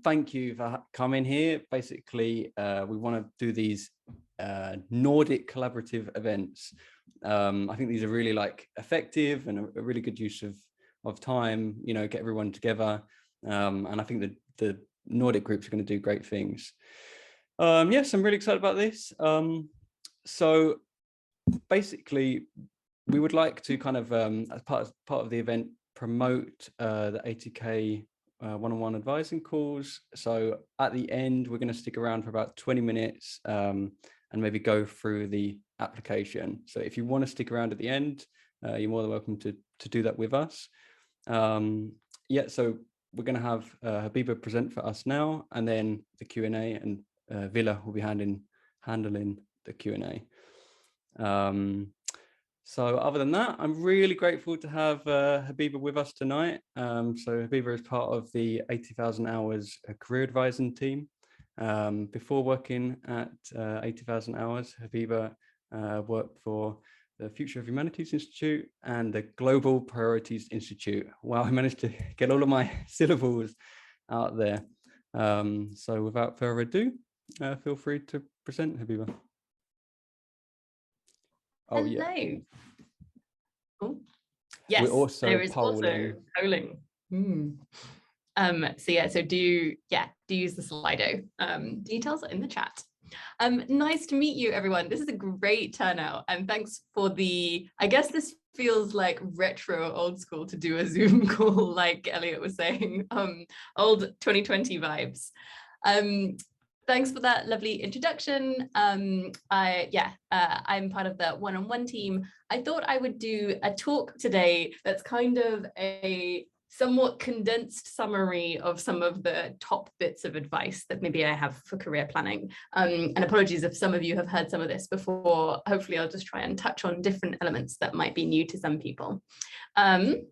Thank you for coming here. Basically, we want to do these Nordic collaborative events. I think these are really like effective and a really good use of time, you know, get everyone together. And I think that the Nordic groups are going to do great things. Yes, I'm really excited about this. So basically, we would like to kind of, as part of the event, promote the ATK one-on-one advising calls. So at the end, we're going to stick around for about 20 minutes and maybe go through the application. So if you want to stick around at the end, you're more than welcome to do that with us. Yeah, so we're going to have Habiba present for us now, and then the Q&A, and Villa will be handling the Q&A. So other than that, I'm really grateful to have Habiba with us tonight. So Habiba is part of the 80,000 Hours career advising team. Before working at 80,000 Hours, Habiba worked for the Future of Humanities Institute and the Global Priorities Institute. Wow, I managed to get all of my syllables out there. So without further ado, feel free to present, Habiba. Oh, hello. Yeah. Oh, yes, we're also there is polling. Also polling. So yeah, so do use the Slido. Details are in the chat. Nice to meet you, everyone. This is a great turnout, and thanks for the, I guess this feels like retro old school to do a Zoom call, like Elliot was saying, old 2020 vibes. Thanks for that lovely introduction. I'm part of the one-on-one team. I thought I would do a talk today that's kind of a somewhat condensed summary of some of the top bits of advice that maybe I have for career planning. And apologies if some of you have heard some of this before. Hopefully I'll just try and touch on different elements that might be new to some people. I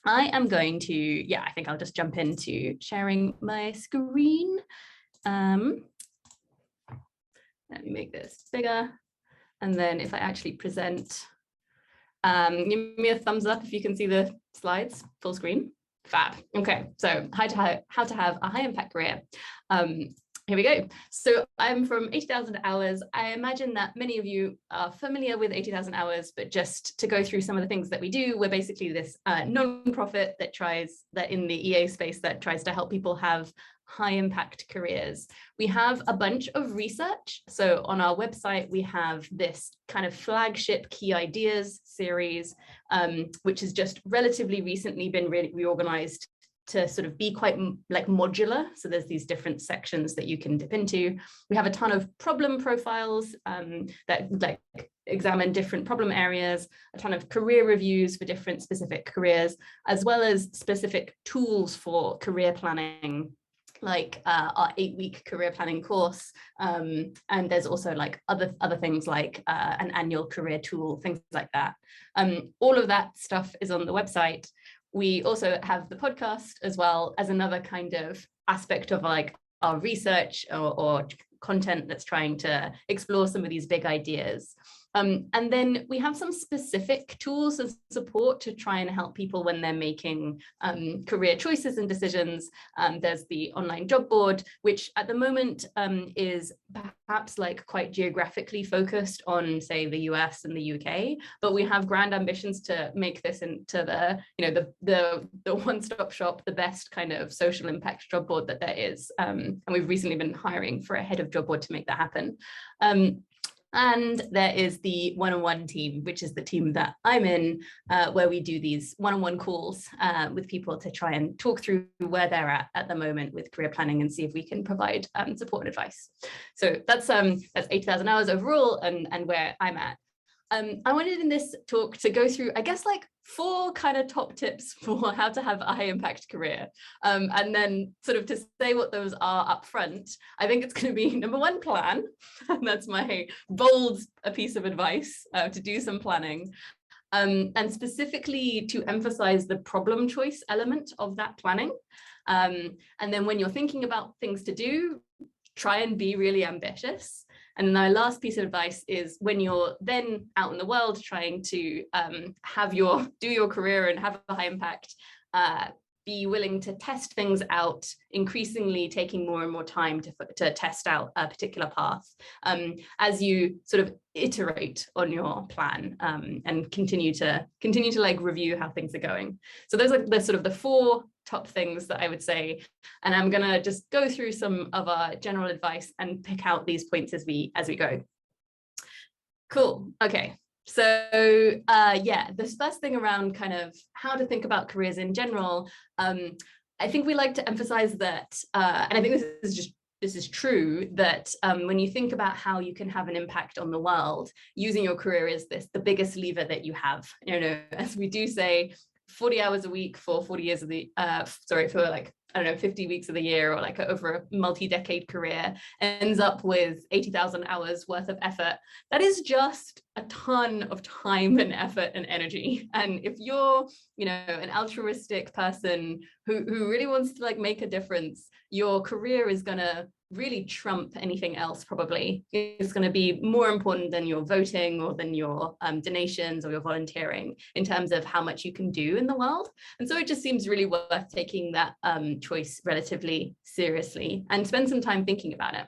am going to, I think I'll just jump into sharing my screen. Let me make this bigger. And then if I actually present, give me a thumbs up if you can see the slides, full screen. Fab. Okay, so how to have a high impact career. Here we go. So I'm from 80,000 Hours. I imagine that many of you are familiar with 80,000 Hours, but just to go through some of the things that we do, we're basically this non-profit that in the EA space that tries to help people have high impact careers. We have a bunch of research. So on our website, we have this kind of flagship key ideas series, which has just relatively recently been reorganized to sort of be quite like modular. So there's these different sections that you can dip into. We have a ton of problem profiles that like examine different problem areas, a ton of career reviews for different specific careers, as well as specific tools for career planning, like our 8-week career planning course. And there's also like other things like an annual career tool, things like that. All of that stuff is on the website. We also have the podcast as well as another kind of aspect of like our research or content that's trying to explore some of these big ideas. And then we have some specific tools and support to try and help people when they're making career choices and decisions. There's the online job board, which at the moment is perhaps like quite geographically focused on, say, the US and the UK, but we have grand ambitions to make this into the, you know, the one-stop shop, the best kind of social impact job board that there is. And we've recently been hiring for a head of job board to make that happen. And there is the one-on-one team, which is the team that I'm in, where we do these one-on-one calls with people to try and talk through where they're at the moment with career planning and see if we can provide support and advice. So that's 80,000 Hours overall and where I'm at. I wanted in this talk to go through, I guess, like 4 kind of top tips for how to have a high impact career. And then sort of to say what those are up front, I think it's going to be number 1, plan. And that's my bold piece of advice, to do some planning. And specifically to emphasize the problem choice element of that planning. And then when you're thinking about things to do, try and be really ambitious. And then our last piece of advice is when you're then out in the world trying to do your career and have a high impact, be willing to test things out, increasingly taking more and more time to test out a particular path as you sort of iterate on your plan and continue to like review how things are going. So those are the sort of the 4 top things that I would say, and I'm gonna just go through some of our general advice and pick out these points as we go. Cool. Okay. So yeah, this first thing around kind of how to think about careers in general, I think we like to emphasize that, and I think this is true, that when you think about how you can have an impact on the world, using your career is the biggest lever that you have. You know, as we do say, 40 hours a week for 40 years of the, for like, I don't know, 50 weeks of the year, or like over a multi-decade career, ends up with 80,000 hours worth of effort. That is just a ton of time and effort and energy. And if you're, you know, an altruistic person who really wants to like make a difference, your career is gonna really trump anything else. Probably it's going to be more important than your voting or than your donations or your volunteering in terms of how much you can do in the world. And so it just seems really worth taking that choice relatively seriously and spend some time thinking about it.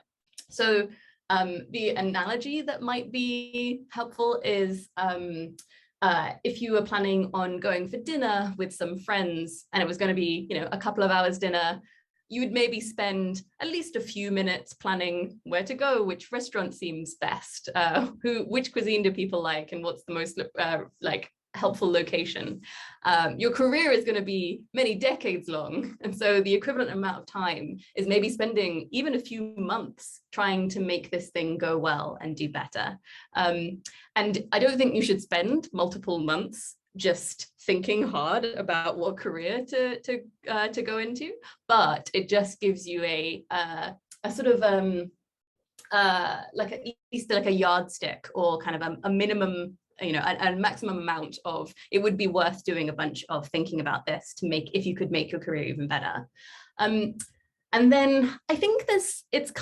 So the analogy that might be helpful is if you were planning on going for dinner with some friends and it was going to be, you know, a couple of hours dinner, you would maybe spend at least a few minutes planning where to go, which restaurant seems best, which cuisine do people like, and what's the most like helpful location. Your career is going to be many decades long, and so the equivalent amount of time is maybe spending even a few months trying to make this thing go well and do better. And I don't think you should spend multiple months just thinking hard about what career to go into, but it just gives you a sort of like at least like a yardstick, or kind of a minimum, you know, a maximum amount of it would be worth doing a bunch of thinking about this to make, if you could make your career even better. And then I think it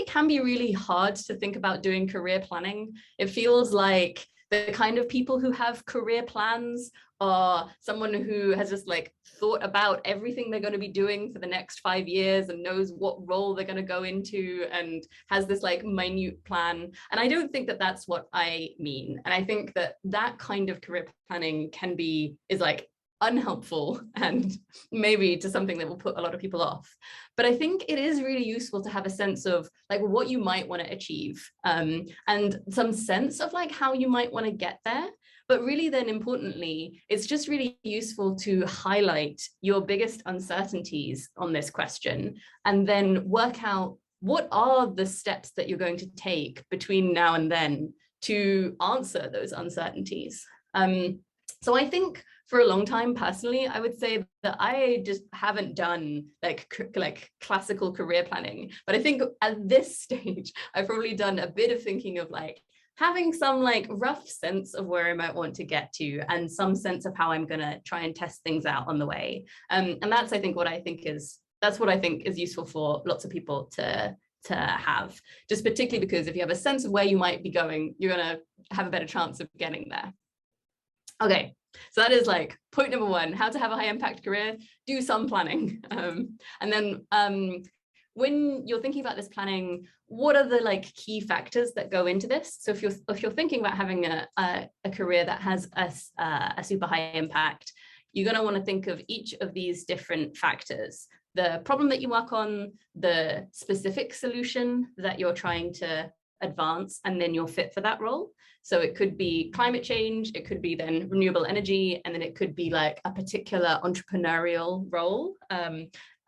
can be really hard to think about doing career planning. It feels like the kind of people who have career plans are someone who has just like thought about everything they're going to be doing for the next 5 years and knows what role they're going to go into and has this like minute plan. And I don't think that that's what I mean. And I think that that kind of career planning is like unhelpful and maybe to something that will put a lot of people off. But I think it is really useful to have a sense of like what you might want to achieve, and some sense of like how you might want to get there. But really then importantly, it's just really useful to highlight your biggest uncertainties on this question and then work out what are the steps that you're going to take between now and then to answer those uncertainties. So I think for a long time, personally, I would say that I just haven't done like classical career planning. But I think at this stage, I've probably done a bit of thinking of like having some like rough sense of where I might want to get to and some sense of how I'm going to try and test things out on the way. And that's, I think, what I think is useful for lots of people to have, just particularly because if you have a sense of where you might be going, you're going to have a better chance of getting there. Okay, so that is like point number 1, how to have a high impact career, do some planning. And then when you're thinking about this planning, what are the like key factors that go into this? So if you're thinking about having a career that has a super high impact, you're going to want to think of each of these different factors: the problem that you work on, the specific solution that you're trying to advance, and then your fit for that role. So it could be climate change, it could be then renewable energy, and then it could be like a particular entrepreneurial role.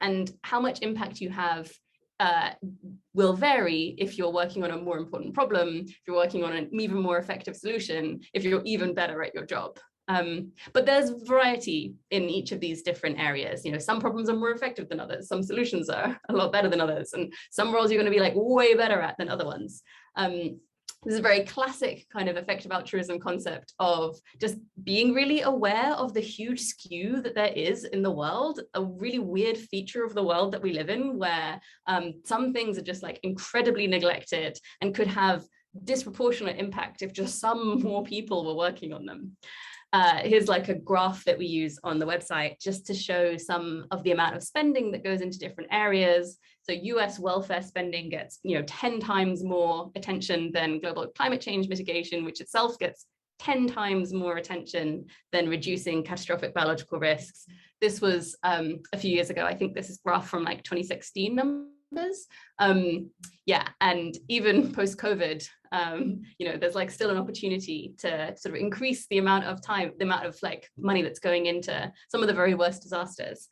And how much impact you have will vary if you're working on a more important problem, if you're working on an even more effective solution, if you're even better at your job. But there's variety in each of these different areas. You know, some problems are more effective than others, some solutions are a lot better than others, and some roles you're going to be like way better at than other ones. This is a very classic kind of effective altruism concept of just being really aware of the huge skew that there is in the world, a really weird feature of the world that we live in, where some things are just like incredibly neglected and could have disproportionate impact if just some more people were working on them. here's like a graph that we use on the website just to show some of the amount of spending that goes into different areas. So US welfare spending gets, 10 times more attention than global climate change mitigation, which itself gets 10 times more attention than reducing catastrophic biological risks. This was a few years ago. I think this is graph from like 2016 numbers. And even post-COVID, there's like still an opportunity to sort of increase the amount of time, the amount of like money that's going into some of the very worst disasters.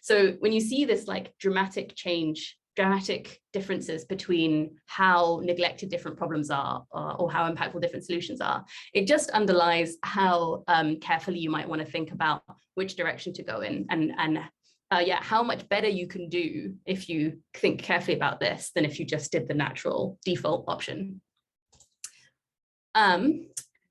So when you see this like dramatic differences between how neglected different problems are or how impactful different solutions are, it just underlies how carefully you might want to think about which direction to go in and how much better you can do if you think carefully about this than if you just did the natural default option.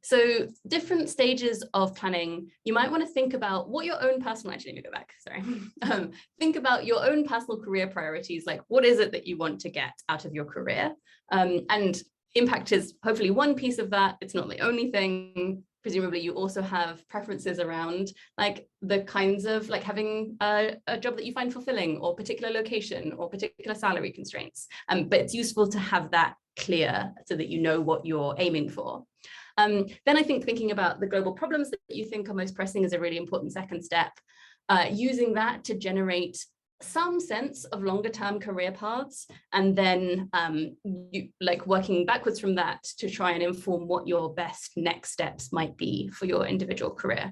So different stages of planning, you might want to think about what your own personal, actually, let me go back, sorry. Think about your own personal career priorities, like what is it that you want to get out of your career? And impact is hopefully one piece of that. It's not the only thing. Presumably you also have preferences around like the kinds of like having a job that you find fulfilling or particular location or particular salary constraints. But it's useful to have that clear so that you know what you're aiming for. Then I think thinking about the global problems that you think are most pressing is a really important second step. Using that to generate some sense of longer term career paths, and then working backwards from that to try and inform what your best next steps might be for your individual career.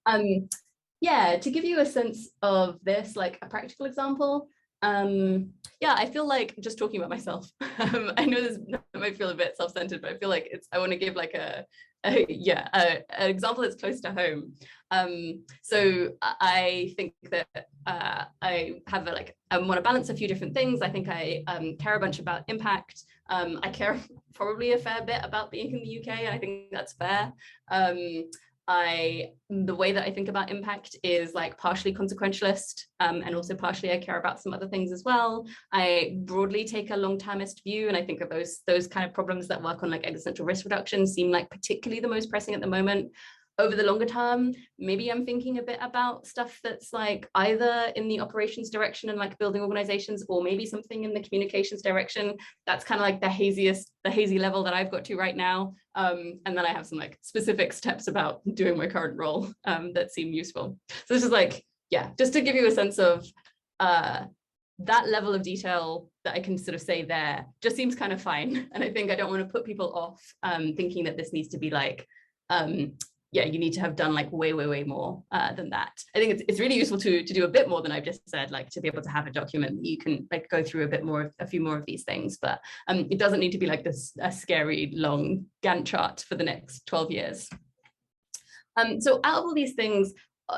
To give you a sense of this, like a practical example, I feel like just talking about myself, I know this might feel a bit self-centered, but I feel like I want to give like an example that's close to home. So I think that I have I want to balance a few different things. I think I care a bunch about impact. I care probably a fair bit about being in the UK, and I think that's fair. The way that I think about impact is like partially consequentialist, and also partially I care about some other things as well. I broadly take a long-termist view, and I think that those kind of problems that work on like existential risk reduction seem like particularly the most pressing at the moment. Over the longer term, maybe I'm thinking a bit about stuff that's like either in the operations direction and like building organizations, or maybe something in the communications direction. That's kind of like the hazy level that I've got to right now. And then I have some like specific steps about doing my current role that seem useful. So this is like, just to give you a sense of that level of detail that I can sort of say there just seems kind of fine. And I think I don't want to put people off thinking that this needs to be like, you need to have done like way more than that. I think it's really useful to do a bit more than I've just said, like to be able to have a document that you can like go through a few more of these things, but it doesn't need to be like a scary long Gantt chart for the next 12 years. So out of all these things,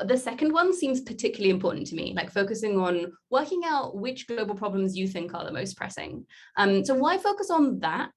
the second one seems particularly important to me, like focusing on working out which global problems you think are the most pressing. So why focus on that?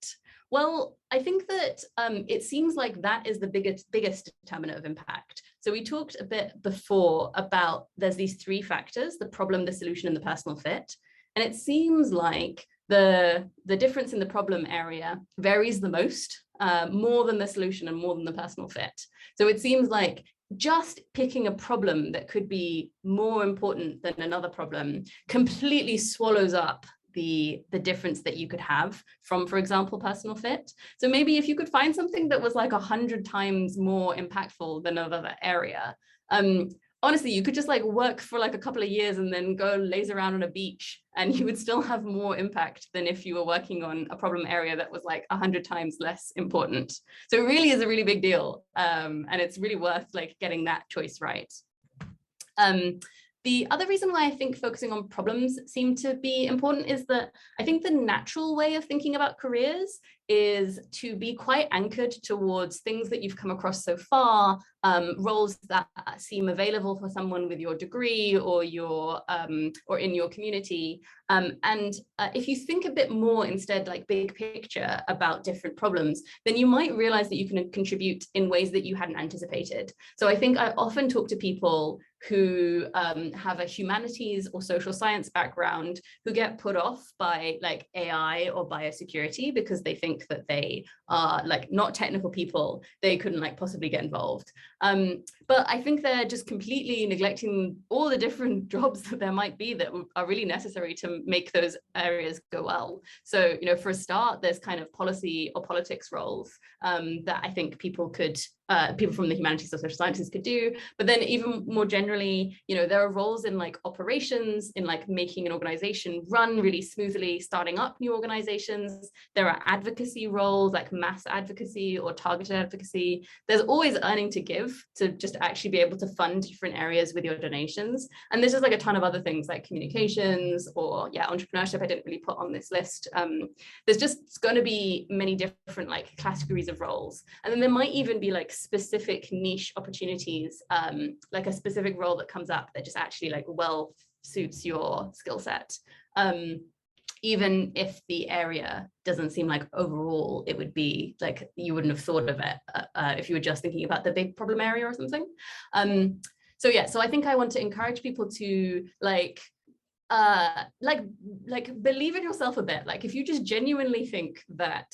Well, I think that it seems like that is the biggest determinant of impact. So we talked a bit before about there's these three factors: the problem, the solution, and the personal fit. And it seems like the difference in the problem area varies the most, more than the solution and more than the personal fit. So it seems like just picking a problem that could be more important than another problem completely swallows up the difference that you could have from, for example, personal fit. So maybe if you could find something that was like 100 times more impactful than another area, honestly, you could just like work for like a couple of years and then go laze around on a beach, and you would still have more impact than if you were working on a problem area that was like 100 times less important. So it really is a really big deal, and it's really worth like getting that choice right. The other reason why I think focusing on problems seem to be important is that I think the natural way of thinking about careers is to be quite anchored towards things that you've come across so far, roles that seem available for someone with your degree or or in your community. If you think a bit more instead like big picture about different problems, then you might realize that you can contribute in ways that you hadn't anticipated. So I think I often talk to people who have a humanities or social science background who get put off by like AI or biosecurity because they think that they are like not technical people, they couldn't like possibly get involved. But I think they're just completely neglecting all the different jobs that there might be that are really necessary to make those areas go well. So, you know, for a start, there's kind of policy or politics roles that I think people from the humanities or social sciences could do. But then even more generally, you know, there are roles in like operations, in like making an organization run really smoothly, starting up new organizations. There are advocacy roles like mass advocacy or targeted advocacy. There's always earning to give to just actually be able to fund different areas with your donations. And this is like a ton of other things like communications or entrepreneurship I didn't really put on this list. There's just going to be many different like categories of roles. And then there might even be like specific niche opportunities, like a specific role that comes up that just actually like well suits your skill set. Even if the area doesn't seem like overall it would be like you wouldn't have thought of it if you were just thinking about the big problem area or something. So I think I want to encourage people to like believe in yourself a bit. Like if you just genuinely think that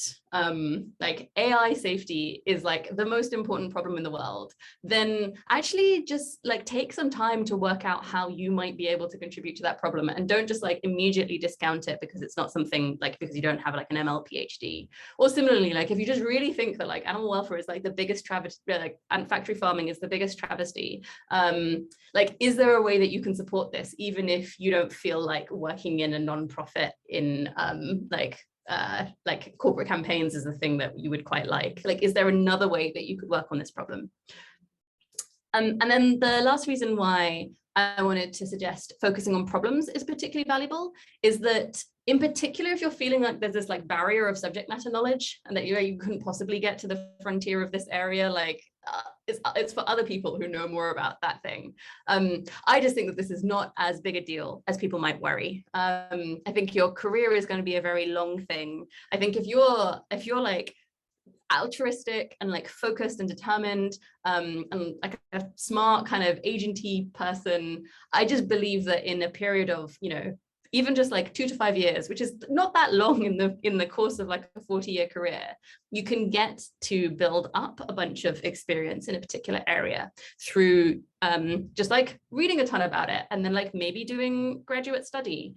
like AI safety is like the most important problem in the world, then actually just like take some time to work out how you might be able to contribute to that problem, and don't just like immediately discount it because it's not something like because you don't have like an ML PhD. Or similarly, like if you just really think that like animal welfare is like the biggest travesty, like and factory farming is the biggest travesty, like is there a way that you can support this even if you don't feel like working in a non-profit in like corporate campaigns is the thing that you would quite like? Like, is there another way that you could work on this problem? And then the last reason why I wanted to suggest focusing on problems is particularly valuable is that in particular, if you're feeling like there's this like barrier of subject matter knowledge and that you couldn't possibly get to the frontier of this area, like it's for other people who know more about that thing. I just think that this is not as big a deal as people might worry. I think your career is going to be a very long thing. I think if you're like altruistic and like focused and determined and like a smart kind of agency person, I just believe that in a period of, you know, even just like 2 to 5 years, which is not that long in the course of like a 40-year career, you can get to build up a bunch of experience in a particular area through just like reading a ton about it and then like maybe doing graduate study.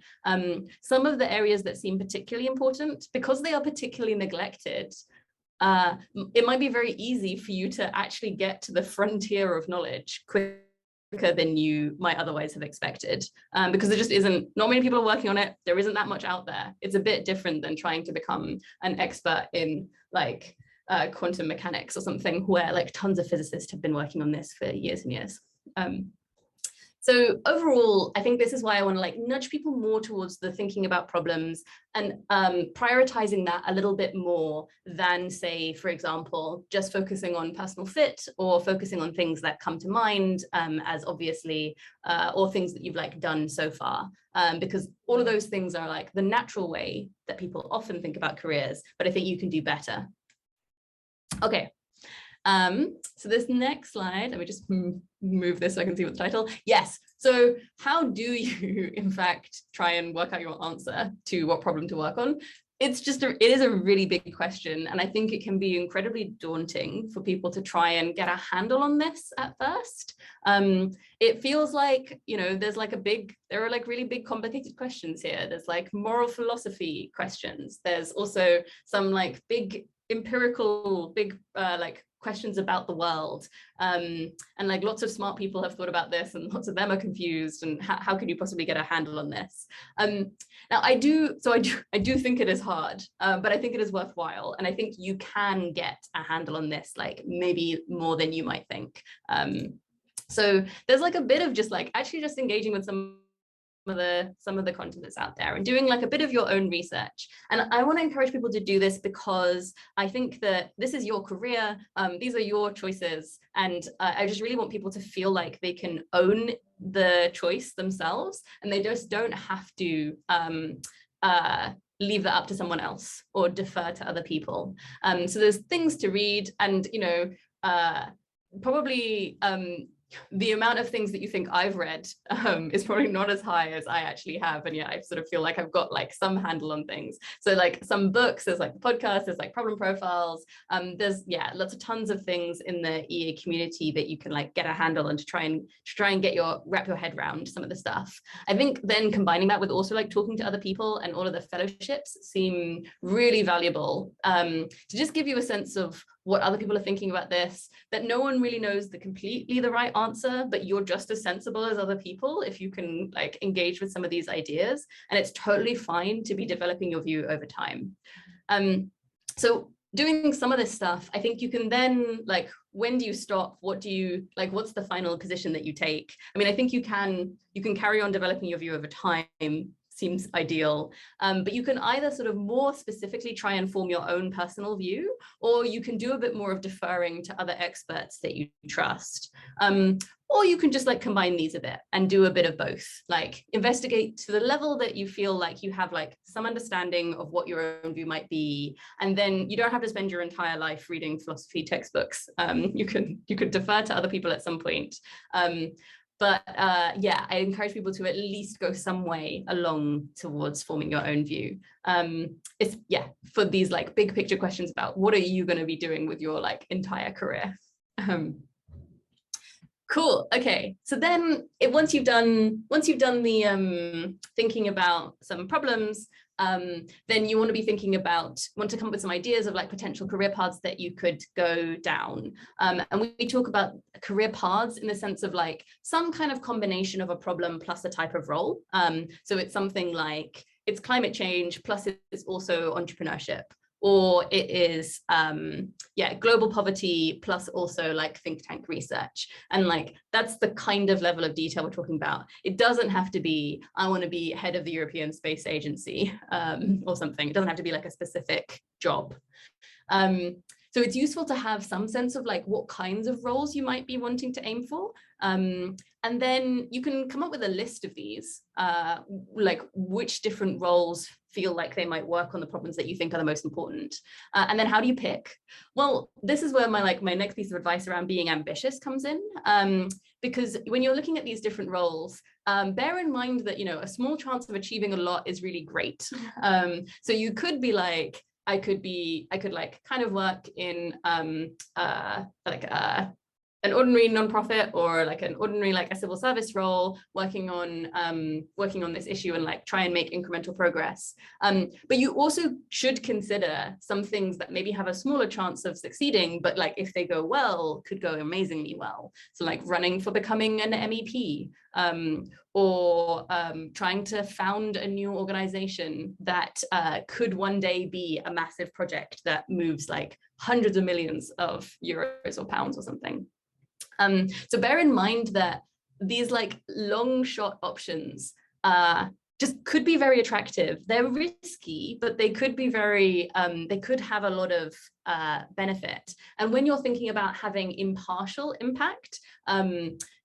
Some of the areas that seem particularly important, because they are particularly neglected, it might be very easy for you to actually get to the frontier of knowledge quicker than you might otherwise have expected, because there just isn't, not many people are working on it. There isn't that much out there. It's a bit different than trying to become an expert in like quantum mechanics or something where like tons of physicists have been working on this for years and years. So overall, I think this is why I want to like nudge people more towards the thinking about problems and prioritizing that a little bit more than, say, for example, just focusing on personal fit or focusing on things that come to mind as obviously, or things that you've like done so far, because all of those things are like the natural way that people often think about careers, but I think you can do better. Okay. So this next slide, let me just move this so I can see what the title. Yes. So how do you, in fact, try and work out your answer to what problem to work on? It is a really big question. And I think it can be incredibly daunting for people to try and get a handle on this at first. It feels like, you know, there are like really big complicated questions here. There's like moral philosophy questions. There's also some like big empirical, like questions about the world, and like lots of smart people have thought about this and lots of them are confused, and how can you possibly get a handle on this? Now I do think it is hard, but I think it is worthwhile, and I think you can get a handle on this, like maybe more than you might think. So there's like a bit of just like actually just engaging with some of the content that's out there and doing like a bit of your own research. And I want to encourage people to do this because I think that this is your career, these are your choices, and I just really want people to feel like they can own the choice themselves and they just don't have to leave that up to someone else or defer to other people. So there's things to read, and you know, probably the amount of things that you think I've read is probably not as high as I actually have. And yet I sort of feel like I've got like some handle on things. So like some books, there's like podcasts, there's like problem profiles. There's lots of tons of things in the EA community that you can like get a handle on to try and wrap your head around some of the stuff. I think then combining that with also like talking to other people, and all of the fellowships seem really valuable to just give you a sense of what other people are thinking about this, that no one really knows completely the right answer, but you're just as sensible as other people if you can like engage with some of these ideas. And it's totally fine to be developing your view over time. So doing some of this stuff, I think you can then like, when do you stop? What do you like, what's the final position that you take? I mean, I think you can carry on developing your view over time, seems ideal, but you can either sort of more specifically try and form your own personal view, or you can do a bit more of deferring to other experts that you trust, or you can just like combine these a bit and do a bit of both, like investigate to the level that you feel like you have like some understanding of what your own view might be, and then you don't have to spend your entire life reading philosophy textbooks. You could defer to other people at some point. But yeah, I encourage people to at least go some way along towards forming your own view. It's for these like big picture questions about what are you going to be doing with your like entire career. Cool. Okay. So then once you've done the thinking about some problems, then you want to be thinking about, want to come up with some ideas of like potential career paths that you could go down. And we talk about career paths in the sense of like some kind of combination of a problem plus a type of role. So it's something like it's climate change plus it's also entrepreneurship, or it is global poverty plus also like think tank research. And like that's the kind of level of detail we're talking about. It doesn't have to be I want to be head of the European Space Agency or something. It doesn't have to be like a specific job. So it's useful to have some sense of like what kinds of roles you might be wanting to aim for. And then you can come up with a list of these, like which different roles feel like they might work on the problems that you think are the most important. And then how do you pick? Well, this is where my next piece of advice around being ambitious comes in. Because when you're looking at these different roles, bear in mind that, a small chance of achieving a lot is really great. So you could be like, I could like kind of work in an ordinary nonprofit, or like an ordinary like a civil service role, working on this issue and like try and make incremental progress. But you also should consider some things that maybe have a smaller chance of succeeding, but like if they go well, could go amazingly well. So like running for becoming an MEP, or trying to found a new organization that could one day be a massive project that moves like hundreds of millions of euros or pounds or something. So bear in mind that these like long shot options just could be very attractive. They're risky, but they could be very, they could have a lot of benefit. And when you're thinking about having impartial impact,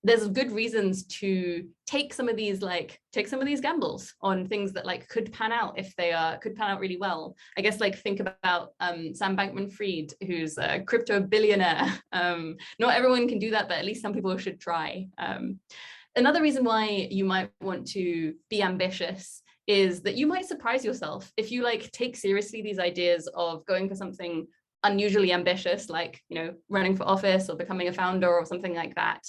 there's good reasons to take some of these gambles on things that like could pan out if they could pan out really well. I guess like think about Sam Bankman-Fried, who's a crypto billionaire. Not everyone can do that, but at least some people should try. Another reason why you might want to be ambitious is that you might surprise yourself if you like take seriously these ideas of going for something unusually ambitious, like running for office or becoming a founder or something like that.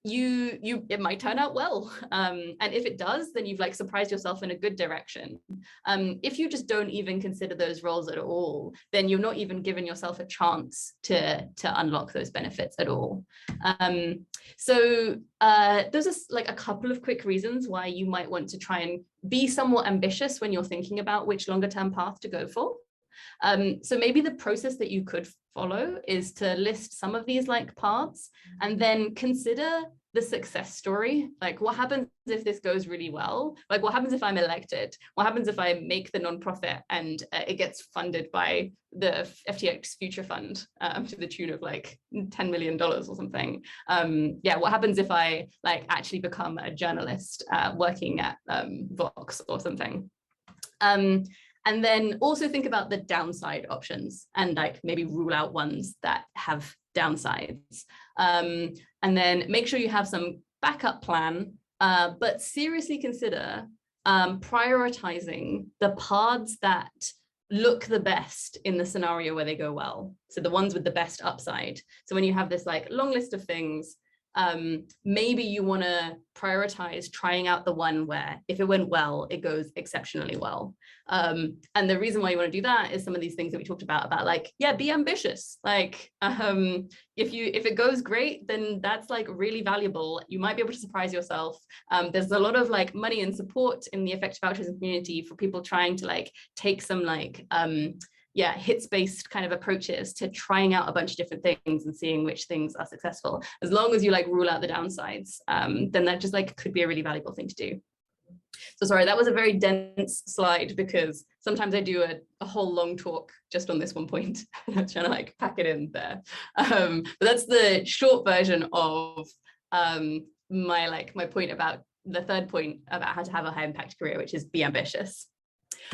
It might turn out well, and if it does, then you've like surprised yourself in a good direction. If you just don't even consider those roles at all, then you're not even giving yourself a chance to unlock those benefits at all. So those are like a couple of quick reasons why you might want to try and be somewhat ambitious when you're thinking about which longer term path to go for. So maybe the process that you could follow is to list some of these like paths and then consider the success story. Like what happens if this goes really well? Like what happens if I'm elected? What happens if I make the nonprofit and it gets funded by the FTX Future Fund to the tune of like $10 million or something? What happens if I like actually become a journalist working at Vox or something? And then also think about the downside options and like maybe rule out ones that have downsides. And then make sure you have some backup plan, but seriously consider prioritizing the paths that look the best in the scenario where they go well. So the ones with the best upside. So when you have this like long list of things, maybe you want to prioritize trying out the one where if it went well, it goes exceptionally well. And the reason why you want to do that is some of these things that we talked about like, yeah, be ambitious. Like if it goes great, then that's like really valuable. You might be able to surprise yourself. There's a lot of like money and support in the effective altruism community for people trying to like take some like hits-based kind of approaches to trying out a bunch of different things and seeing which things are successful. As long as you like rule out the downsides, then that just like could be a really valuable thing to do. So sorry, that was a very dense slide because sometimes I do a whole long talk just on this one point. I'm trying to like pack it in there. But that's the short version of my point about the third point about how to have a high impact career, which is be ambitious.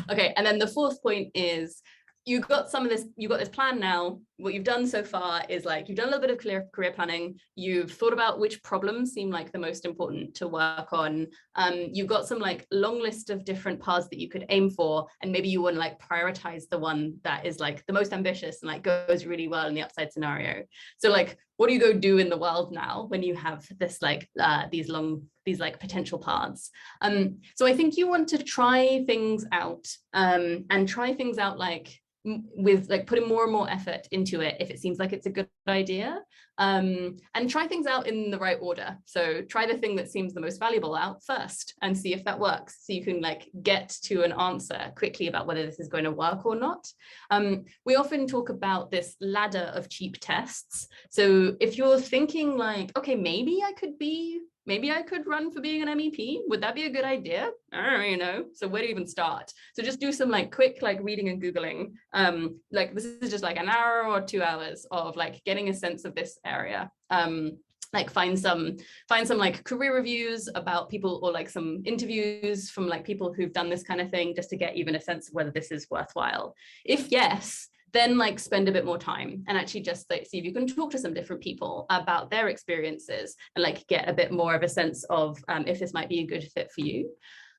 Okay, and then the fourth point is you got this plan now. What you've done so far is like, you've done a little bit of career planning. You've thought about which problems seem like the most important to work on. You've got some like long list of different paths that you could aim for. And maybe you want to like prioritize the one that is like the most ambitious and like goes really well in the upside scenario. So like, what do you go do in the world now when you have this like these like potential paths? So I think you want to try things out and try things out like with like putting more and more effort into it if it seems like it's a good idea, and try things out in the right order. So try the thing that seems the most valuable out first and see if that works, so you can like get to an answer quickly about whether this is going to work or not. We often talk about this ladder of cheap tests. So if you're thinking like, okay, maybe I could run for being an MEP. Would that be a good idea? I don't really know. So where do you even start? So just do some like quick like reading and Googling. Like this is just like an hour or 2 hours of like getting a sense of this area. Like find some like career reviews about people, or like some interviews from like people who've done this kind of thing, just to get even a sense of whether this is worthwhile. If yes, then like spend a bit more time and actually just like see if you can talk to some different people about their experiences and like get a bit more of a sense of if this might be a good fit for you.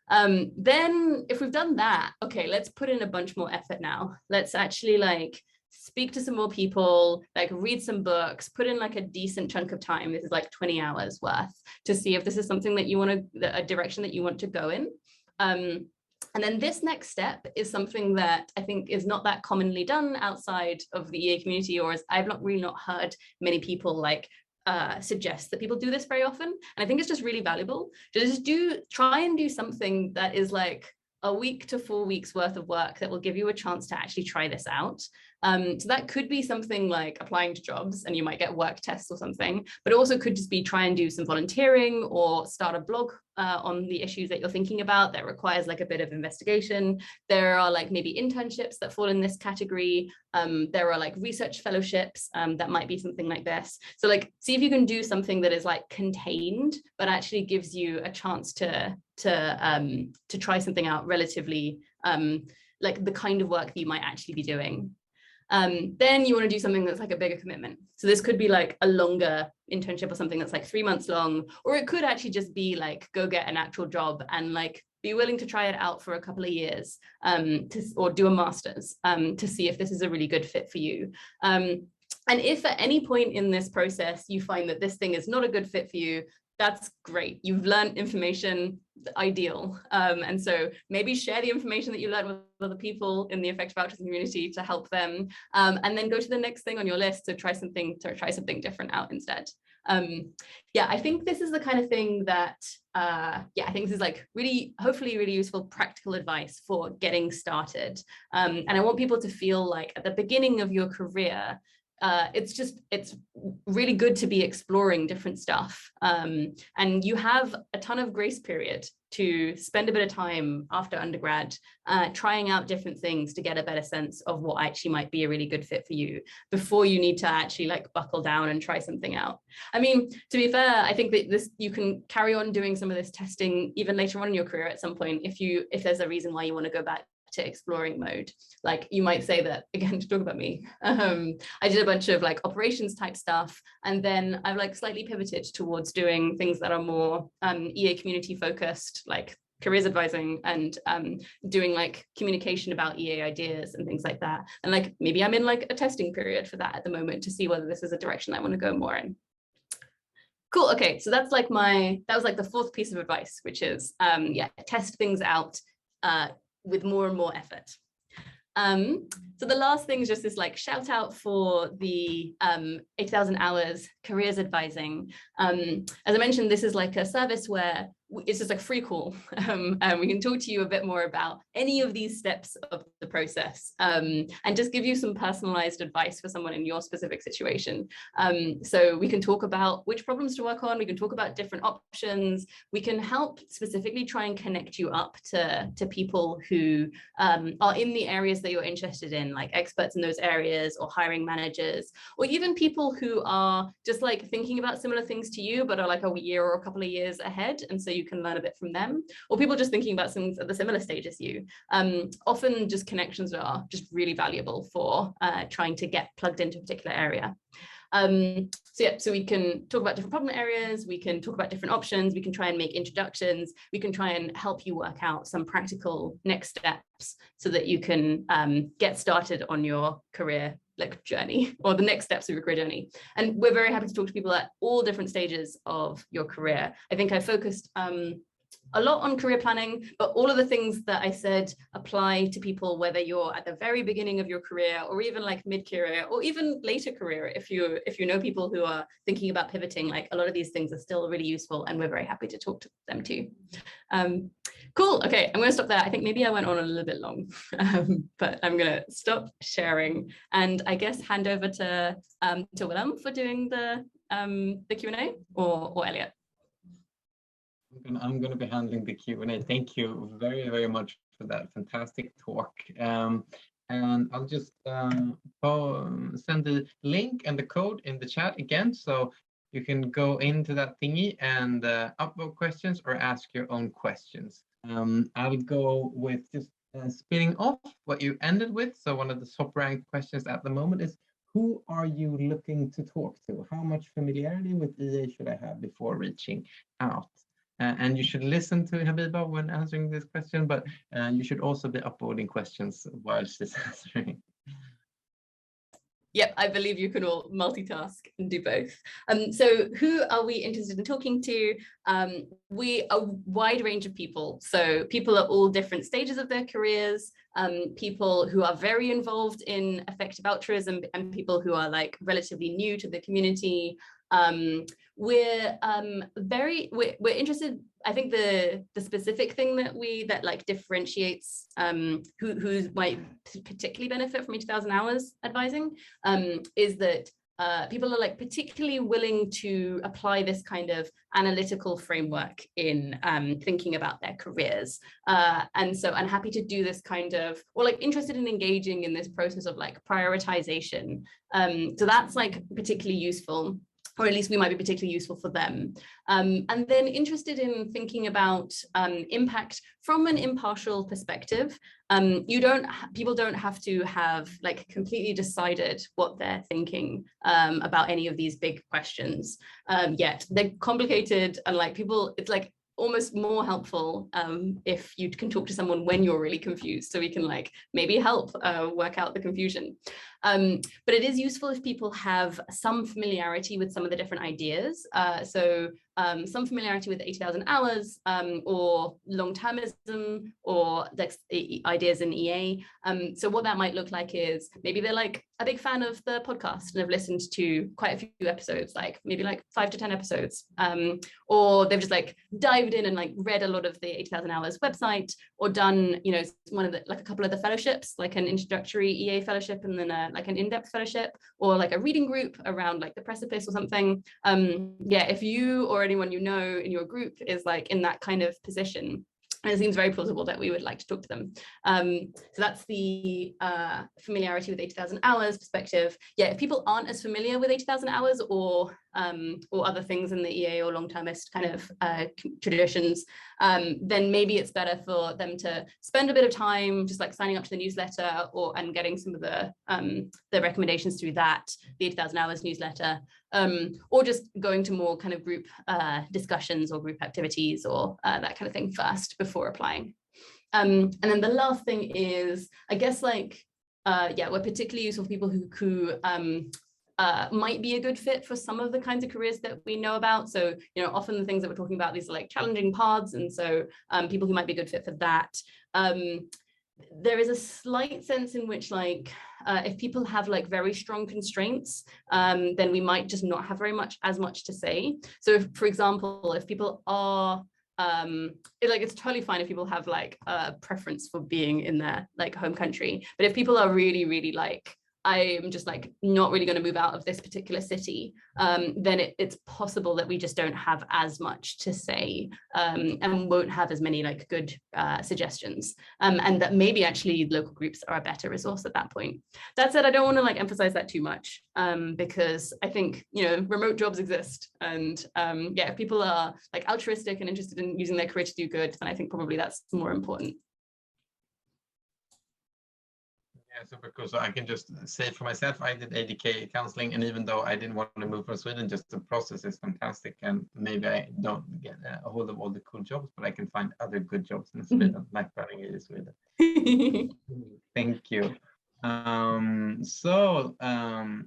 Then if we've done that, okay, let's put in a bunch more effort now. Let's actually like speak to some more people, like read some books, put in like a decent chunk of time. This is like 20 hours worth, to see if this is something that you want to, a direction that you want to go in. And then this next step is something that I think is not that commonly done outside of the EA community, or as I've not heard many people like suggest that people do this very often. And I think it's just really valuable to just try and do something that is like a week to 4 weeks worth of work that will give you a chance to actually try this out. So that could be something like applying to jobs and you might get work tests or something, but it also could just be try and do some volunteering or start a blog on the issues that you're thinking about that requires like a bit of investigation. There are like maybe internships that fall in this category. There are like research fellowships that might be something like this. So like see if you can do something that is like contained, but actually gives you a chance to try something out relatively, like the kind of work that you might actually be doing. Then you want to do something that's like a bigger commitment. So this could be like a longer internship or something that's like 3 months long, or it could actually just be like go get an actual job and like be willing to try it out for a couple of years, or do a master's to see if this is a really good fit for you. And if at any point in this process you find that this thing is not a good fit for you, that's great. You've learned information, ideal. And so maybe share the information that you learned with other people in the effective altruism community to help them. And then go to the next thing on your list to try something different out instead. Yeah, I think this is the kind of thing that, I think this is like really, hopefully really useful practical advice for getting started. And I want people to feel like at the beginning of your career, it's really good to be exploring different stuff, and you have a ton of grace period to spend a bit of time after undergrad trying out different things to get a better sense of what actually might be a really good fit for you before you need to actually like buckle down and try something out. I mean, to be fair, I think that you can carry on doing some of this testing even later on in your career at some point if there's a reason why you want to go back to exploring mode. Like you might say that, again, to talk about me, I did a bunch of like operations type stuff, and then I've like slightly pivoted towards doing things that are more EA community focused, like careers advising, and doing like communication about EA ideas and things like that. And like maybe I'm in like a testing period for that at the moment to see whether this is a direction I want to go more in. Cool. Okay, so that's like that was like the fourth piece of advice, which is yeah, test things out with more and more effort. So the last thing is just this like shout out for the 80,000 hours careers advising. As I mentioned, this is like a service where it's just like free call, and we can talk to you a bit more about any of these steps of the process, and just give you some personalized advice for someone in your specific situation. So we can talk about which problems to work on, we can talk about different options, we can help specifically try and connect you up to people who are in the areas that you're interested in, like experts in those areas, or hiring managers, or even people who are just like thinking about similar things to you but are like a year or a couple of years ahead, and so you can learn a bit from them, or people just thinking about things at the similar stage as you. Often just connections are just really valuable for trying to get plugged into a particular area. So yeah, so we can talk about different problem areas, we can talk about different options, we can try and make introductions, we can try and help you work out some practical next steps so that you can get started on your career like journey, or the next steps of your career journey. And we're very happy to talk to people at all different stages of your career. I think I focused a lot on career planning, but all of the things that I said apply to people, whether you're at the very beginning of your career, or even like mid-career, or even later career. If you know people who are thinking about pivoting, like a lot of these things are still really useful, and we're very happy to talk to them too. Cool. Okay, I'm going to stop there. I think maybe I went on a little bit long, but I'm going to stop sharing, and I guess hand over to Willem for doing the Q&A, or Elliot. I'm going to be handling the Q&A. Thank you very, very much for that fantastic talk. And I'll just send the link and the code in the chat again, so you can go into that thingy and upvote questions or ask your own questions. I would go with just spinning off what you ended with. So one of the top ranked questions at the moment is, who are you looking to talk to? How much familiarity with EA should I have before reaching out? And you should listen to Habiba when answering this question, but you should also be upvoting questions while she's answering. Yep, I believe you can all multitask and do both. So who are we interested in talking to? We a wide range of people. So people at all different stages of their careers, people who are very involved in effective altruism, and people who are like relatively new to the community. We're interested. I think the specific thing that like differentiates who might particularly benefit from 80,000 hours advising is that people are like particularly willing to apply this kind of analytical framework in thinking about their careers, and happy to do this kind of, or like interested in engaging in this process of like prioritization. So that's like particularly useful, or at least we might be particularly useful for them. And then interested in thinking about impact from an impartial perspective. People don't have to have like completely decided what they're thinking about any of these big questions yet. They're complicated, and like people, it's like almost more helpful if you can talk to someone when you're really confused, so we can like maybe help work out the confusion. But it is useful if people have some familiarity with some of the different ideas. So some familiarity with 80,000 hours, or long-termism, or ideas in EA. So what that might look like is maybe they're like a big fan of the podcast and have listened to quite a few episodes, like maybe like 5 to 10 episodes, or they've just like dived in and like read a lot of the 80,000 hours website, or done, you know, a couple of the fellowships, like an introductory EA fellowship, and then like an in-depth fellowship, or like a reading group around like the precipice or something. Yeah, if you or anyone you know in your group is like in that kind of position, and it seems very plausible that we would like to talk to them. So that's the familiarity with 80,000 hours perspective. Yeah, if people aren't as familiar with 80,000 hours, or or other things in the EA or long-termist kind of traditions, then maybe it's better for them to spend a bit of time just like signing up to the newsletter and getting some of the recommendations through that, the 80,000 hours newsletter, or just going to more kind of group discussions or group activities or that kind of thing first before applying. And then the last thing is, I guess, like, we're particularly useful for people who might be a good fit for some of the kinds of careers that we know about. So, you know, often the things that we're talking about, these are like challenging paths. And so people who might be a good fit for that. There is a slight sense in which, like, if people have like very strong constraints, then we might just not have as much to say. So if, for example, if people are it's totally fine if people have like a preference for being in their like home country, but if people are really, really like, I'm just like not really going to move out of this particular city, then it's possible that we just don't have as much to say, and won't have as many like good suggestions, and that maybe actually local groups are a better resource at that point. That said, I don't want to like emphasize that too much, because I think, you know, remote jobs exist, and if people are like altruistic and interested in using their career to do good, then I think probably that's more important. Yeah, so because I can just say for myself, I did 𝐬𝐩𝐞𝐚 counseling, and even though I didn't want to move from Sweden, just the process is fantastic, and maybe I don't get a hold of all the cool jobs, but I can find other good jobs in Sweden, like running in Sweden. Thank you.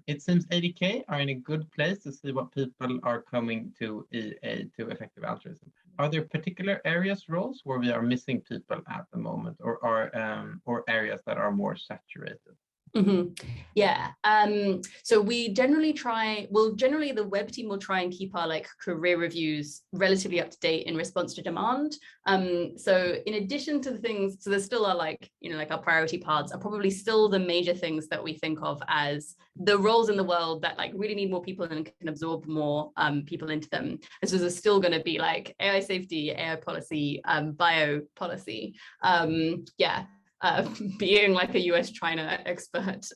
It seems 𝐬𝐸𝐾 are in a good place to see what people are coming to EA to effective altruism. Are there particular areas, roles where we are missing people at the moment, or areas that are more saturated? Yeah, so we generally generally the web team will try and keep our like career reviews relatively up to date in response to demand. So in addition to the things, so there's still our like, you know, like our priority paths are probably still the major things that we think of as the roles in the world that like really need more people and can absorb more people into them. And so there's still going to be like AI safety, AI policy, bio policy, being like a US-China expert,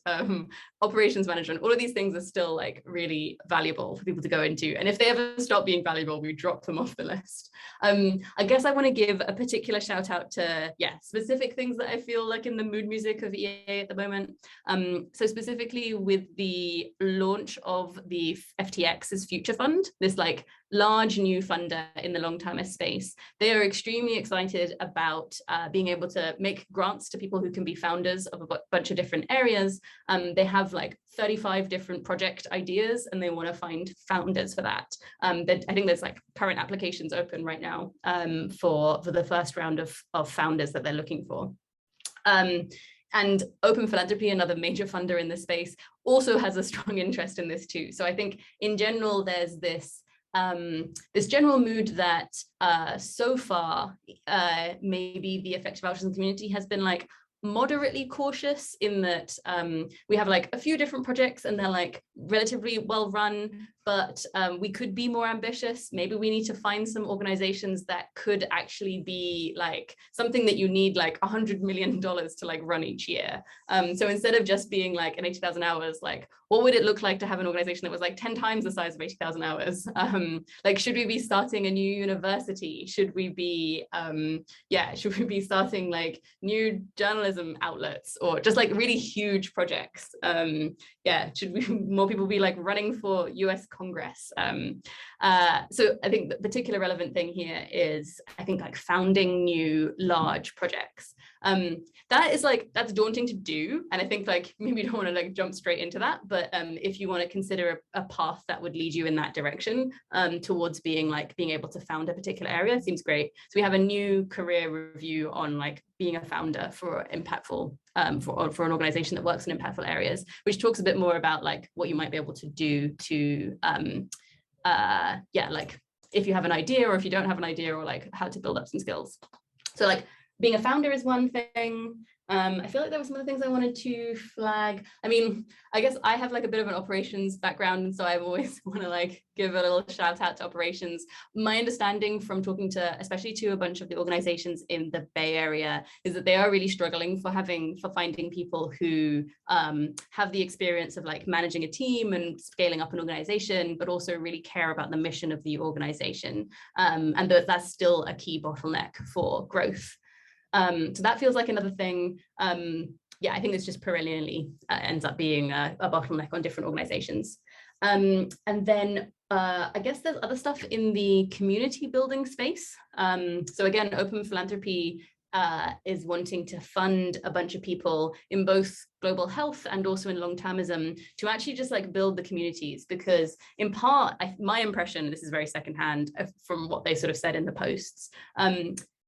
operations management, all of these things are still like really valuable for people to go into. And if they ever stop being valuable, we drop them off the list. I guess I want to give a particular shout out to, specific things that I feel like in the mood music of EA at the moment. So specifically with the launch of the FTX's Future Fund, this like large new funder in the long-termist space, they are extremely excited about being able to make grants to people who can be founders of a bunch of different areas. They have like 35 different project ideas, and they want to find founders for that. I think there's like current applications open right now for the first round of founders that they're looking for. And Open Philanthropy, another major funder in this space, also has a strong interest in this too. So I think in general, there's this general mood that so far, maybe the effective altruism community has been like moderately cautious in that we have like a few different projects and they're like relatively well run, but we could be more ambitious. Maybe we need to find some organizations that could actually be like something that you need like $100 million to like run each year. So instead of just being like an 80,000 hours, like what would it look like to have an organization that was like 10 times the size of 80,000 hours? Like, should we be starting a new university? Should we be, should we be starting like new journalism outlets, or just like really huge projects? Should more people be like running for US Congress? So I think the particular relevant thing here is, I think, like founding new large projects. That is like, that's daunting to do. And I think like maybe you don't want to like jump straight into that, but if you want to consider a path that would lead you in that direction towards being able to found a particular area, seems great. So we have a new career review on like being a founder for impactful, for an organization that works in impactful areas, which talks a bit more about like what you might be able to do to, like if you have an idea or if you don't have an idea, or like how to build up some skills. So like being a founder is one thing. I feel like there were some other things I wanted to flag. I mean, I guess I have like a bit of an operations background, and so I always want to like give a little shout out to operations. My understanding from talking to, especially to a bunch of the organizations in the Bay Area, is that they are really struggling for finding people who have the experience of like managing a team and scaling up an organization, but also really care about the mission of the organization. And that's still a key bottleneck for growth. So that feels like another thing. Yeah, I think it's just perennially ends up being a bottleneck on different organizations. And then I guess there's other stuff in the community building space. So again, Open Philanthropy is wanting to fund a bunch of people in both global health and also in long-termism to actually just like build the communities, because in part, my impression, this is very secondhand from what they sort of said in the posts,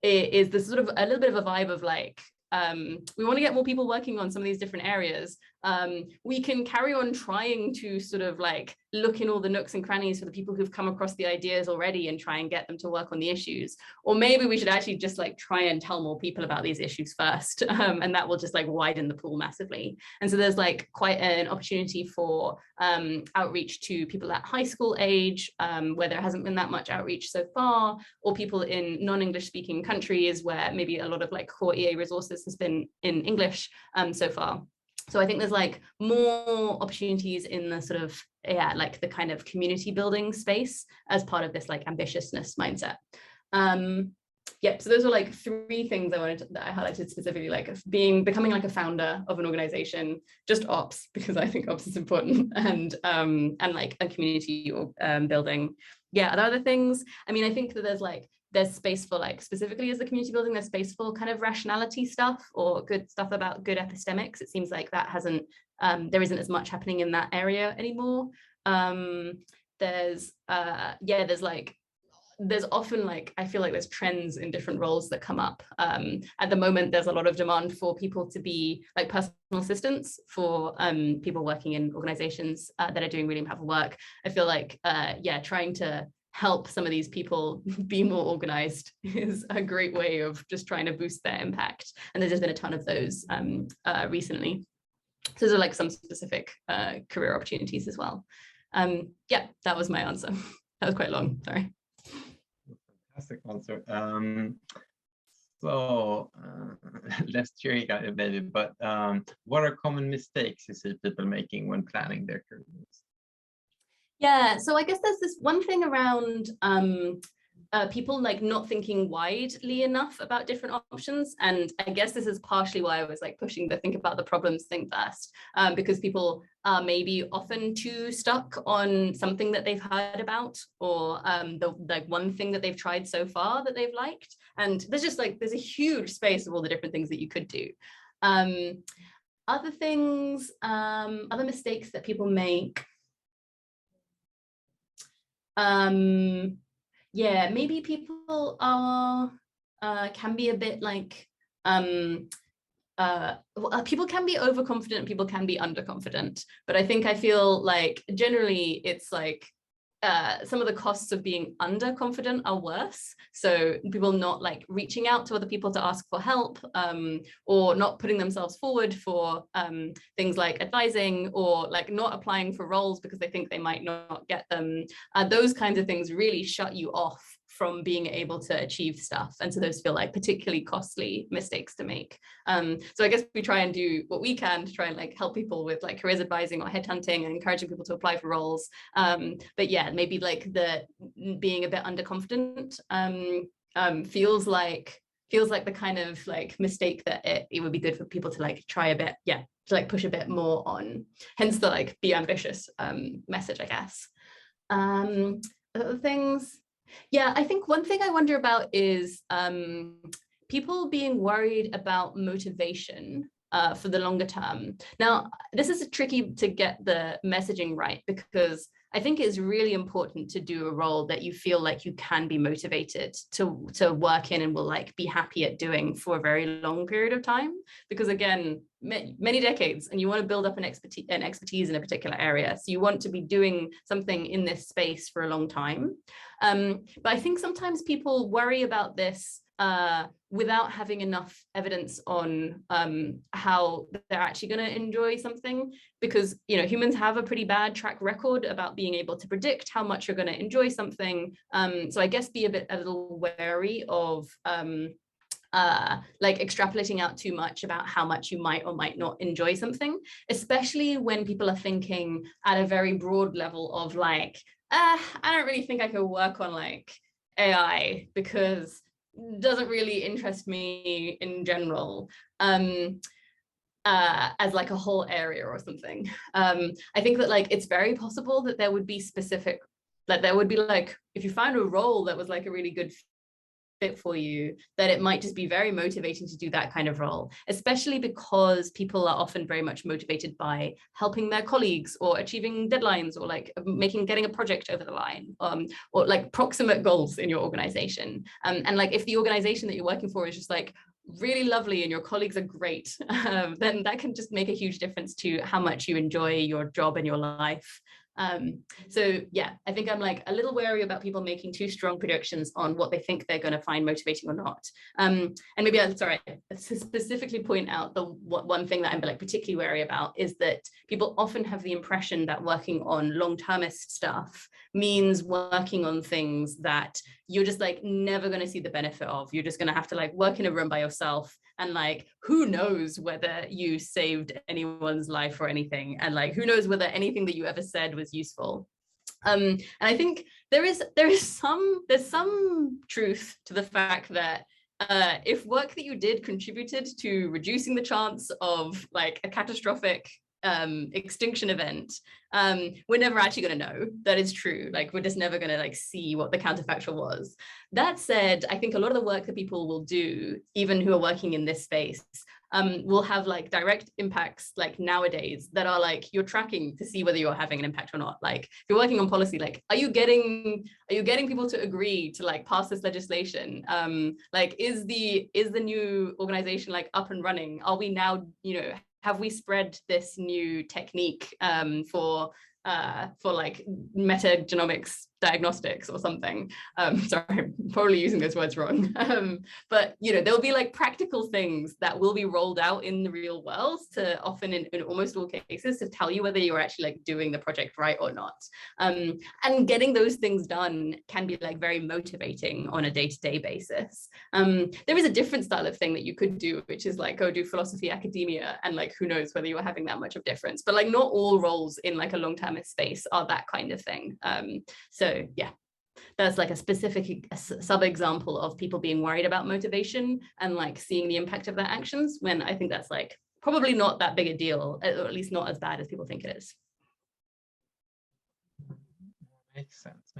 is this sort of a little bit of a vibe of like, we want to get more people working on some of these different areas. We can carry on trying to sort of like look in all the nooks and crannies for the people who've come across the ideas already and try and get them to work on the issues. Or maybe we should actually just like try and tell more people about these issues first. And that will just like widen the pool massively. And so there's like quite an opportunity for outreach to people at high school age, where there hasn't been that much outreach so far, or people in non-English speaking countries where maybe a lot of like core EA resources has been in English so far. So I think there's like more opportunities in the sort of, yeah, like the kind of community building space as part of this like ambitiousness mindset. Yeah, so those are like three things that I highlighted specifically, like becoming like a founder of an organization, just ops, because I think ops is important, and like a community building. Yeah, are there other things? I mean, I think that there's space for like, specifically as the community building, there's space for kind of rationality stuff or good stuff about good epistemics. It seems like that there isn't as much happening in that area anymore. There's often like, I feel like there's trends in different roles that come up. At the moment, there's a lot of demand for people to be like personal assistants for people working in organizations that are doing really impactful work. I feel like, trying to help some of these people be more organized is a great way of just trying to boost their impact. And there's just been a ton of those recently. So those are like some specific career opportunities as well. Yeah, that was my answer. That was quite long, sorry. Fantastic answer. Less cheery maybe, but what are common mistakes you see people making when planning their careers? Yeah, so I guess there's this one thing around people like not thinking widely enough about different options. And I guess this is partially why I was like pushing the think about the problems thing first, because people are maybe often too stuck on something that they've heard about, or the like one thing that they've tried so far that they've liked. And there's a huge space of all the different things that you could do. Other things, other mistakes that people make. Yeah, maybe people are can be a bit like people can be overconfident, people can be underconfident, but I feel like generally it's like some of the costs of being underconfident are worse. So people not like reaching out to other people to ask for help, or not putting themselves forward for things like advising, or like not applying for roles because they think they might not get them. Those kinds of things really shut you off from being able to achieve stuff. And so those feel like particularly costly mistakes to make. So I guess we try and do what we can to try and like help people with like careers advising or headhunting and encouraging people to apply for roles. But yeah, maybe like the being a bit underconfident feels like the kind of like mistake that it would be good for people to like try a bit, to like push a bit more on, hence the like be ambitious message, I guess. Other things. Yeah, I think one thing I wonder about is people being worried about motivation for the longer term. Now, this is tricky to get the messaging right, because I think it's really important to do a role that you feel like you can be motivated to work in and will like be happy at doing for a very long period of time. Because again, many decades, and you want to build up an expertise in a particular area. So you want to be doing something in this space for a long time. But I think sometimes people worry about this without having enough evidence on how they're actually going to enjoy something, because humans have a pretty bad track record about being able to predict how much you're going to enjoy something. So I guess be a little wary of like extrapolating out too much about how much you might or might not enjoy something, especially when people are thinking at a very broad level of like, I don't really think I could work on like AI because it doesn't really interest me in general, as like a whole area or something. I think that like it's very possible that there would be specific, that there would be like, if you found a role that was like a really good fit for you, that it might just be very motivating to do that kind of role, especially because people are often very much motivated by helping their colleagues or achieving deadlines or like getting a project over the line, or like proximate goals in your organization. And like if the organization that you're working for is just like really lovely and your colleagues are great, then that can just make a huge difference to how much you enjoy your job and your life. So yeah, I think I'm like a little wary about people making too strong predictions on what they think they're going to find motivating or not. And maybe I'm sorry to specifically point out the one thing that I'm like particularly wary about is that people often have the impression that working on long-termist stuff means working on things that you're just like never going to see the benefit of. You're just going to have to like work in a room by yourself, and like who knows whether you saved anyone's life or anything, and like who knows whether anything that you ever said was useful. And I think there's some truth to the fact that if work that you did contributed to reducing the chance of like a catastrophic extinction event, we're never actually going to know that is true. Like we're just never going to like see what the counterfactual was. That said, I think a lot of the work that people will do, even who are working in this space, will have like direct impacts like nowadays that are like you're tracking to see whether you're having an impact or not. Like if you're working on policy, like are you getting people to agree to like pass this legislation? Like is the new organization like up and running? Are we now, have we spread this new technique for like metagenomics diagnostics or something? Sorry, I'm probably using those words wrong. But there'll be like practical things that will be rolled out in the real world to often in almost all cases to tell you whether you're actually like doing the project right or not. And getting those things done can be like very motivating on a day-to-day basis. There is a different style of thing that you could do, which is like go do philosophy academia, and like who knows whether you're having that much of difference. But like not all roles in like a long-termist space are that kind of thing. So yeah, that's like a specific sub-example of people being worried about motivation and like seeing the impact of their actions, when I think that's like probably not that big a deal, or at least not as bad as people think it is. Makes sense.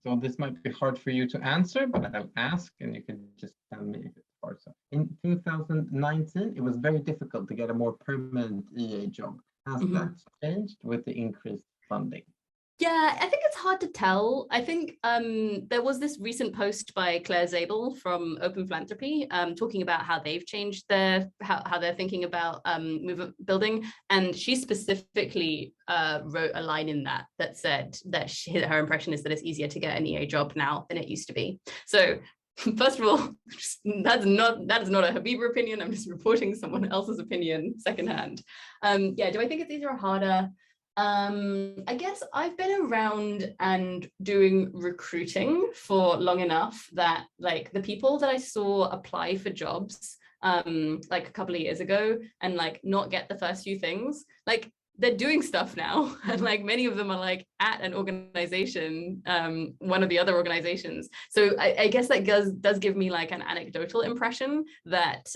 So this might be hard for you to answer, but I'll ask and you can just tell me if it's hard. So in 2019, it was very difficult to get a more permanent EA job. Has that changed with the increased funding? Yeah, I think it's hard to tell. I think there was this recent post by 𝐀𝐝𝐯𝐢𝐿 from Open Philanthropy talking about how they've changed how they're thinking about movement building. And she specifically wrote a line in that said that her impression is that it's easier to get an EA job now than it used to be. So first of all, that is not a Habiba opinion. I'm just reporting someone else's opinion secondhand. Yeah, do I think it's easier or harder? I guess I've been around and doing recruiting for long enough that like the people that I saw apply for jobs like a couple of years ago and like not get the first few things, like they're doing stuff now, and like many of them are like at an organization, one of the other organizations. So I guess that does give me like an anecdotal impression that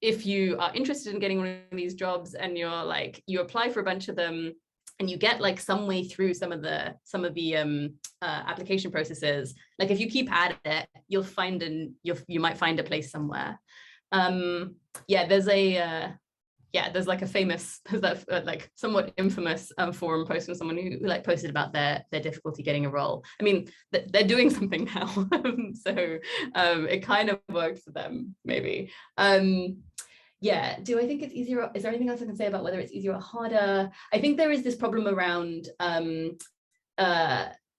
if you are interested in getting one of these jobs and you're like, you apply for a bunch of them and you get like some way through some of the application processes, like if you keep at it, you'll find you might find a place somewhere. Yeah, there's like a famous, like somewhat infamous forum post from someone who like posted about their difficulty getting a role. I mean, they're doing something now, so it kind of worked for them, maybe. Yeah, do I think it's easier? Is there anything else I can say about whether it's easier or harder? I think there is this problem around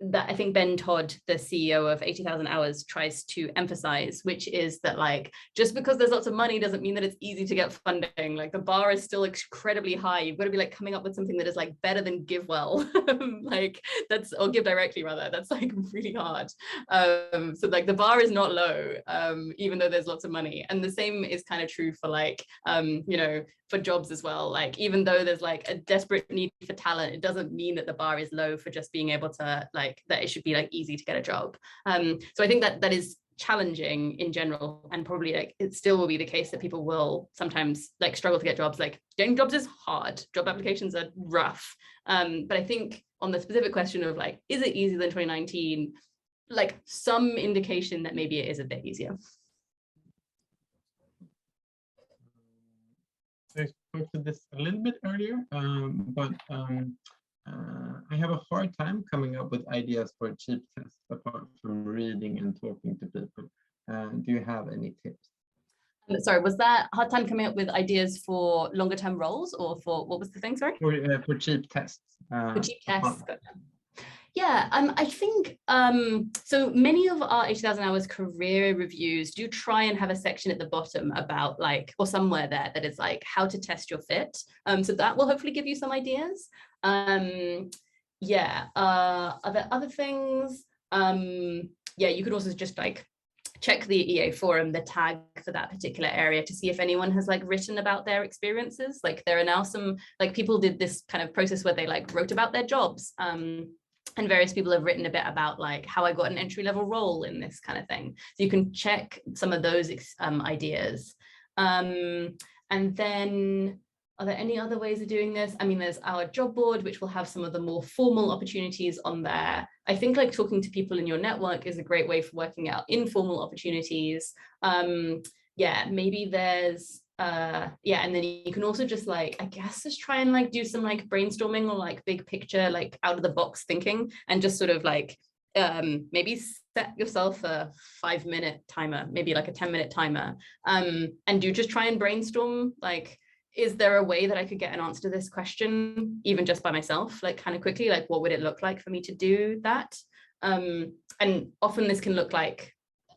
that I think Ben Todd, the CEO of 80,000 Hours, tries to emphasize, which is that like just because there's lots of money doesn't mean that it's easy to get funding. Like the bar is still incredibly high. You've got to be like coming up with something that is like better than GiveWell, like that's, or Give Directly rather. That's like really hard. So like the bar is not low, even though there's lots of money. And the same is kind of true for like you know, for jobs as well. Like even though there's like a desperate need for talent, it doesn't mean that the bar is low for just being able to like, that it should be like easy to get a job. So I think that that is challenging in general, and probably like it still will be the case that people will sometimes like struggle to get jobs. Like getting jobs is hard, job applications are rough. But I think on the specific question of like, is it easier than 2019? Like some indication that maybe it is a bit easier. I spoke to this a little bit earlier, but I have a hard time coming up with ideas for a cheap test apart from reading and talking to people. Do you have any tips? Sorry, was that hard time coming up with ideas for longer term roles, or for what was the thing? Sorry, for cheap tests. For cheap tests. Yeah, I think so many of our 80,000 Hours career reviews do try and have a section at the bottom about like, or somewhere there that is like how to test your fit. So that will hopefully give you some ideas. Yeah, are there other things? Yeah, you could also just like check the EA forum, the tag for that particular area, to see if anyone has like written about their experiences. Like there are now some, like people did this kind of process where they like wrote about their jobs. And various people have written a bit about like how I got an entry-level role in this kind of thing. So you can check some of those ideas. And then, are there any other ways of doing this? I mean, there's our job board, which will have some of the more formal opportunities on there. I think like talking to people in your network is a great way for working out informal opportunities. Yeah, maybe there's, yeah, and then you can also just like, I guess just try and like do some like brainstorming or like big picture, like out of the box thinking, and just sort of like maybe set yourself a 5-minute timer, maybe like a 10-minute timer, and do just try and brainstorm like, is there a way that I could get an answer to this question even just by myself, like kind of quickly, like what would it look like for me to do that? And often this can look like,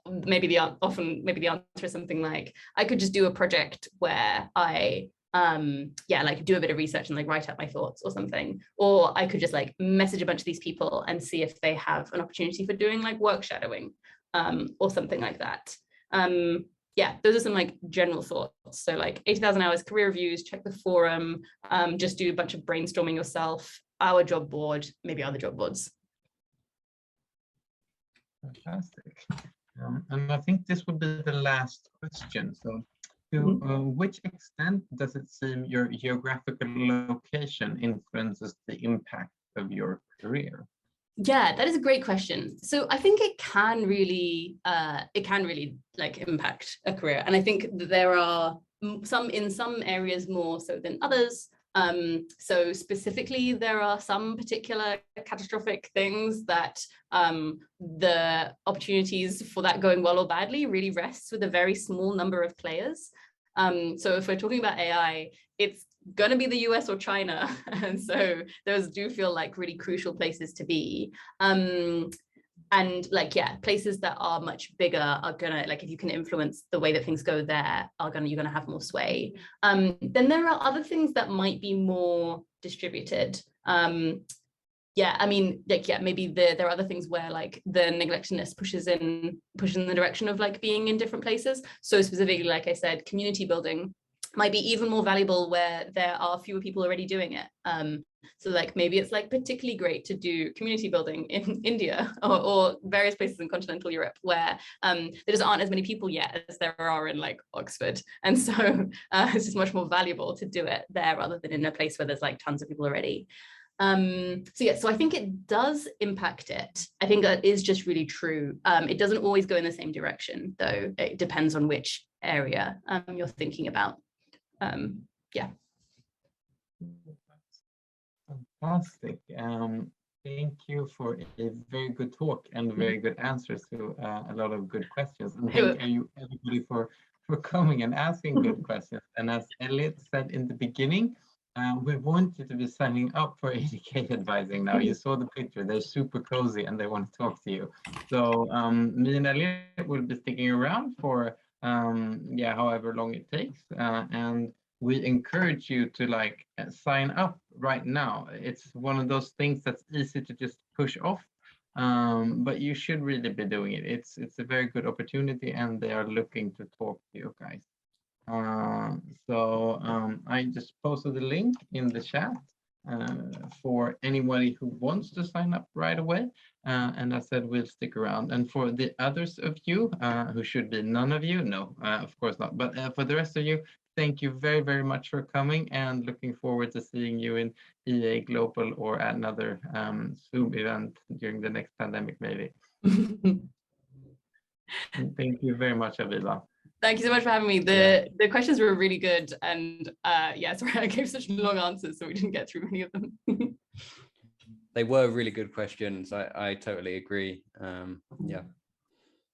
maybe the answer is something like, I could just do a project where I yeah, like do a bit of research and like write up my thoughts or something, or I could just like message a bunch of these people and see if they have an opportunity for doing like work shadowing, or something like that. Yeah, those are some like general thoughts. So like 80,000 Hours career reviews, check the forum, just do a bunch of brainstorming yourself, our job board, maybe other job boards. Fantastic. And I think this would be the last question. So to which extent does it seem your geographical location influences the impact of your career? Yeah, that is a great question. So I think it can really like impact a career. And I think that there are some in some areas more so than others. So specifically, there are some particular catastrophic things that the opportunities for that going well or badly really rests with a very small number of players. So if we're talking about AI, it's going to be the US or China. And so those do feel like really crucial places to be. And like, yeah, places that are much bigger are gonna, like, if you can influence the way that things go there, you're gonna have more sway. Then there are other things that might be more distributed. Yeah, I mean, like, yeah, maybe there are other things where like the neglectedness pushes in the direction of like being in different places. So specifically, like I said, community building might be even more valuable where there are fewer people already doing it. So like maybe it's like particularly great to do community building in India or various places in continental Europe where there just aren't as many people yet as there are in like Oxford. And so it's just much more valuable to do it there rather than in a place where there's like tons of people already. So yeah, so I think it does impact it. I think that is just really true. It doesn't always go in the same direction though. It depends on which area you're thinking about. Yeah. Fantastic. Thank you for a very good talk and very good answers to a lot of good questions. And thank you everybody for coming and asking good questions. And as Elliot said in the beginning, we want you to be signing up for ADK advising now. You saw the picture, they're super cozy and they want to talk to you. So me and Elliot will be sticking around for yeah, however long it takes. And we encourage you to like sign up right now. It's one of those things that's easy to just push off. But you should really be doing it. It's a very good opportunity and they are looking to talk to you guys. I just posted the link in the chat for anybody who wants to sign up right away. And I said we'll stick around. And for the others of you who should be none of you, no, of course not. But for the rest of you, thank you very, very much for coming and looking forward to seeing you in EA Global or another Zoom event during the next pandemic, maybe. Thank you very much, Habiba. Thank you so much for having me. The questions were really good, and yeah, sorry I gave such long answers, so we didn't get through many of them. They were really good questions. I totally agree. Yeah.